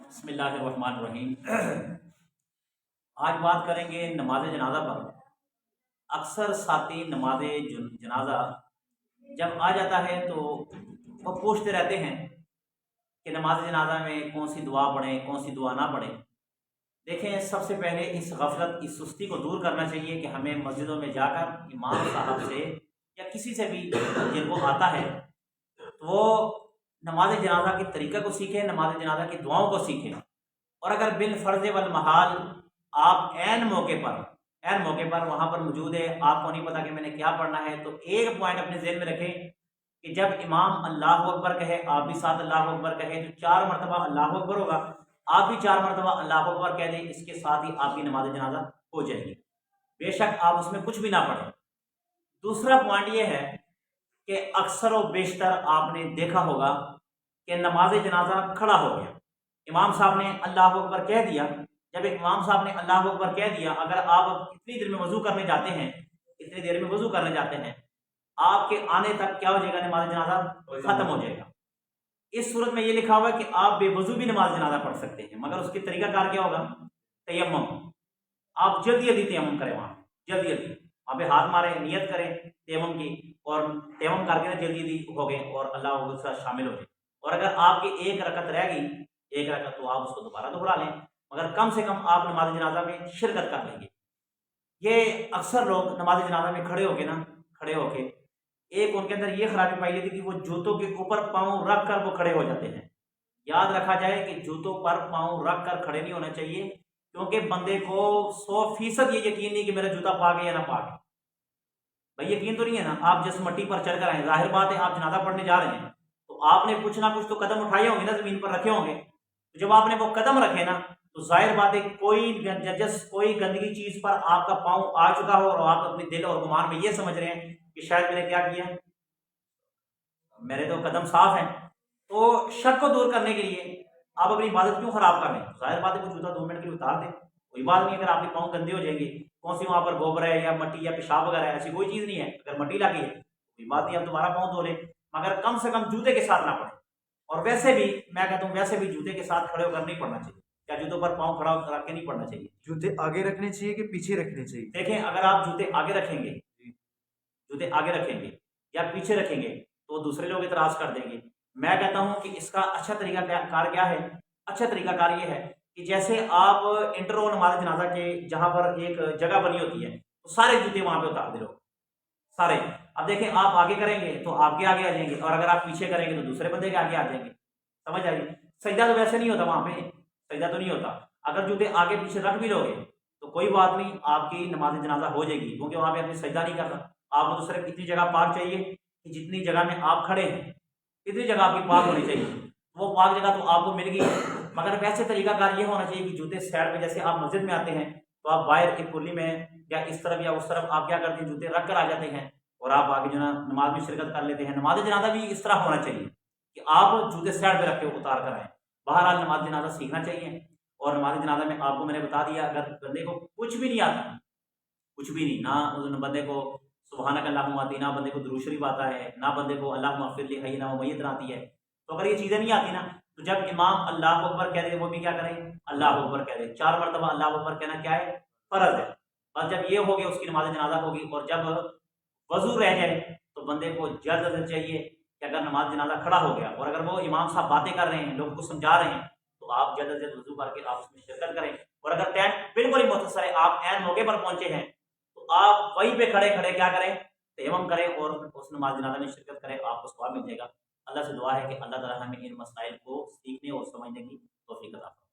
بسم اللہ الرحمن الرحیم۔ آج بات کریں گے نماز جنازہ پر۔ اکثر ساتھی نماز جنازہ جب آ جاتا ہے تو وہ پوچھتے رہتے ہیں کہ نماز جنازہ میں کون سی دعا پڑھیں، کون سی دعا نہ پڑھیں۔ دیکھیں، سب سے پہلے اس غفلت، اس سستی کو دور کرنا چاہیے کہ ہمیں مسجدوں میں جا کر امام صاحب سے یا کسی سے بھی جن کو آتا ہے تو وہ نماز جنازہ کے طریقہ کو سیکھیں، نماز جنازہ کی دعاؤں کو سیکھیں۔ اور اگر بالفرض والمحال آپ عین موقع پر وہاں پر موجود ہے، آپ کو نہیں پتا کہ میں نے کیا پڑھنا ہے، تو ایک پوائنٹ اپنے ذہن میں رکھیں کہ جب امام اللہ اکبر کہے آپ بھی ساتھ اللہ اکبر کہیں، تو 4 مرتبہ اللہ اکبر ہوگا، آپ بھی 4 مرتبہ اللہ اکبر کہہ دیں، اس کے ساتھ ہی آپ کی نماز جنازہ ہو جائے گی، بے شک آپ اس میں کچھ بھی نہ پڑھیں۔ دوسرا پوائنٹ یہ ہے کہ اکثر و بیشتر آپ نے دیکھا ہوگا کہ نماز جنازہ کھڑا ہو گیا، امام صاحب نے اللہ اکبر کہہ دیا۔ جب امام صاحب نے اللہ اکبر کہہ دیا، اگر آپ اتنی دیر میں وضو کرنے جاتے ہیں، آپ کے آنے تک کیا ہو جائے گا؟ نماز جنازہ ختم ہو جائے گا۔ اس صورت میں یہ لکھا ہوا ہے کہ آپ بے وضو بھی نماز جنازہ پڑھ سکتے ہیں، مگر اس کی طریقہ کار کیا ہوگا؟ تیمم۔ آپ جلدی تیمم کریں، وہاں پہ ہاتھ ماریں، نیت کریں تیمم کی، اور تیمم کر کے جلدی ہو گئے اور اللہ اکبر کے ساتھ شامل ہو جائیں۔ اور اگر آپ کی ایک رکعت رہ گئی، تو آپ اس کو دوبارہ دہرا لیں، مگر کم سے کم آپ نماز جنازہ میں شرکت کر لیں گے۔ یہ اکثر لوگ نماز جنازہ میں کھڑے ہو کے ایک ان کے اندر یہ خرابی پائی جاتی ہے کہ وہ جوتوں کے اوپر پاؤں رکھ کر وہ کھڑے ہو جاتے ہیں۔ یاد رکھا جائے کہ جوتوں پر پاؤں رکھ کر کھڑے نہیں ہونا چاہیے، کیونکہ بندے کو 100% یہ یقین نہیں کہ میرا جوتا پاک ہے یا نہ پاک ہے۔ بھائی یقین تو نہیں ہے نا، آپ جس مٹی پر چڑھ کر آئے، ظاہر بات ہے آپ جنازہ پڑھنے جا رہے ہیں تو آپ نے کچھ نہ کچھ تو قدم اٹھائے ہوں گے نا، زمین پر رکھے ہوں گے۔ جب آپ نے وہ قدم رکھے نا، تو ظاہر بات ہے کوئی گندگی چیز پر آپ کا پاؤں آ چکا ہو، اور آپ اپنے دل اور گمان میں یہ سمجھ رہے ہیں کہ شاید میں نے کیا کیا، میرے تو قدم صاف ہیں۔ تو شک کو دور کرنے کے لیے آپ اپنی عبادت کیوں خراب کر رہے ہیں؟ ظاہر بات ہے وہ جوتا 2 منٹ کے لیے اتار دیں، کوئی بات نہیں۔ اگر آپ کے پاؤں گندے ہو جائیں گے، کون سی وہاں پر گوبر ہے یا مٹی یا پیشاب وغیرہ ہے، ایسی کوئی چیز نہیں ہے، اگر مٹی لگی ہے کوئی بات نہیں، آپ دوبارہ پاؤں دھو لیں، مگر کم سے کم جوتے کے ساتھ نہ پڑیں۔ اور ویسے بھی میں کہتا ہوں، ویسے بھی جوتے کے ساتھ کھڑے ہو کر نہیں پڑھنا چاہیے، یا جوتوں پر پاؤں کھڑا رکھ کے نہیں پڑھنا چاہیے۔ جوتے آگے رکھنے چاہیے کہ پیچھے رکھنے چاہیے؟ دیکھیں، اگر آپ جوتے آگے رکھیں گے یا پیچھے رکھیں گے تو دوسرے لوگ اعتراض کر دیں گے۔ میں کہتا ہوں کہ اس کا اچھا طریقہ کار کیا ہے؟ اچھا طریقہ کار یہ ہے کہ جیسے آپ انٹر ہو نماز جنازہ کے، جہاں پر ایک جگہ بنی ہوتی ہے، تو سارے جوتے وہاں پہ اتار دے لو، سارے۔ اب دیکھیں، آپ آگے کریں گے تو آپ کے آگے آ جائیں گے، اور اگر آپ پیچھے کریں گے تو دوسرے بندے کے آگے آ جائیں گے، سمجھ آئیے؟ سجدہ تو ویسے نہیں ہوتا، وہاں پہ سجدہ تو نہیں ہوتا۔ اگر جوتے آگے پیچھے رکھ بھی لو گے تو کوئی بات نہیں، آپ کی نماز جنازہ ہو جائے گی، کیونکہ وہاں پہ آپ نے سجدہ نہیں کرنا۔ آپ کو تو صرف اتنی جگہ پاک چاہیے کہ جتنی جگہ میں آپ کھڑے ہیں اتنی جگہ آپ کی پاک ہونی چاہیے، وہ پاک جگہ تو آپ کو مل گئی۔ مگر ویسے طریقہ کار یہ ہونا چاہیے کہ جوتے سائڈ میں، جیسے آپ مسجد میں آتے ہیں تو آپ باہر ایک کلی میں یا اس طرف یا اس طرف آپ کیا کرتے ہیں، جوتے رکھ کر آ جاتے ہیں، اور آپ آگے جو ہے نماز میں شرکت کر لیتے ہیں۔ نماز جنازہ بھی اس طرح ہونا چاہیے کہ آپ جوتے سائڈ پہ رکھ کے اتار کر آئیں۔ بہرحال نماز جنازہ سیکھنا چاہیے، اور نماز جنازہ میں آپ کو میں نے بتا دیا، اگر بندے کو کچھ بھی نہیں آتا، کچھ بھی نہیں، نہ بندے کو سبحانک اللہم آتی، نہ بندے کو درود شریف آتا ہے، نہ بندے کو اللہم اغفر لی حینا و میتنا آتی ہے، تو اگر یہ چیزیں نہیں آتی نا، تو جب امام اللہ اکبر کہہ دے وہ بھی کیا کریں؟ اللہ اکبر کہہ دے۔ 4 مرتبہ اللہ اکبر کہنا کیا ہے؟ فرض ہے۔ بس جب یہ ہو گیا اس کی نماز جنازہ ہوگی۔ اور جب وضو رہ جائے تو بندے کو جلد از جلد چاہیے کہ اگر نماز جنازہ کھڑا ہو گیا اور اگر وہ امام صاحب باتیں کر رہے ہیں، لوگوں کو سمجھا رہے ہیں، تو آپ جلد از جلد وضو کر کے آپ اس میں شرکت کریں۔ اور اگر ٹائم بالکل ہی مختصر ہے، آپ عین موقع پر پہنچے ہیں، تو آپ وہیں پہ کھڑے کیا کریں؟ تیمم کریں اور اس نماز جنازہ میں شرکت کریں، آپ کو ثواب مل جائے گا۔ اللہ سے دعا ہے کہ اللہ تعالیٰ ہمیں ان مسائل کو سیکھنے اور سمجھنے کی توفیق عطا فرمائے۔